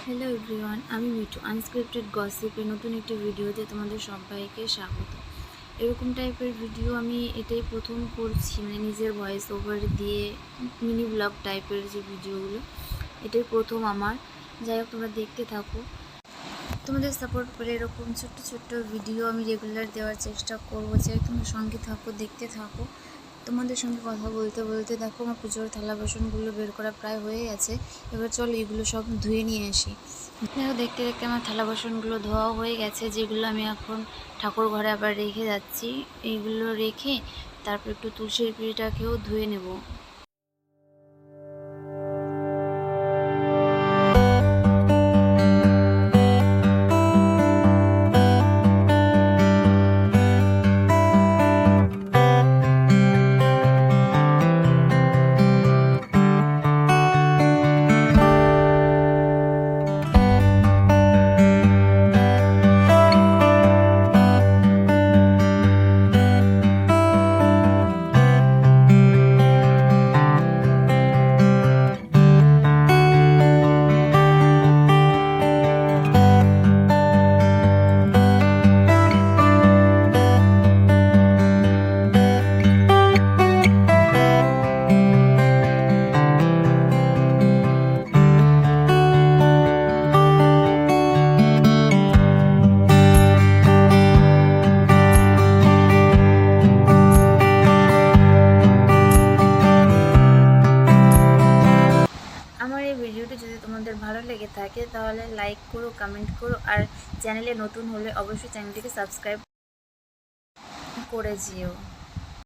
Hello everyone, আমি Mithu. Unscripted গসিপের নতুন একটি ভিডিওতে তোমাদের সবাইকে স্বাগত। এরকম টাইপের ভিডিও আমি এটাই প্রথম করছি, মানে নিজের ভয়েস ওভার দিয়ে মিনি ব্লগ টাইপের যে ভিডিওগুলো, এটাই প্রথম আমার। যাই হোক, তোমরা দেখতে থাকো। তোমাদের সাপোর্ট করে এরকম ছোট্ট ছোট্ট ভিডিও আমি রেগুলার দেওয়ার চেষ্টা করবো। চাই তোমরা সঙ্গে থাকো, দেখতে থাকো। তোমাদের সঙ্গে কথা বলতে বলতে দেখো আমার পুজোর থালা বাসনগুলো বের করা প্রায় হয়ে গেছে। এবার চলো এগুলো সব ধুয়ে নিয়ে আসি। দেখো, দেখতে দেখতে আমার থালা বাসনগুলো ধোয়া হয়ে গেছে, যেগুলো আমি এখন ঠাকুর ঘরে আবার রেখে যাচ্ছি। এইগুলো রেখে তারপর একটু তুলসীর পিঁড়িটাকেও ধুয়ে নেব। আমার এই ভিডিওটি যদি তোমাদের ভালো লেগে থাকে তাহলে লাইক করো, কমেন্ট করো, আর চ্যানেলে নতুন হলে অবশ্যই চ্যানেলটিকে সাবস্ক্রাইব করে যেও।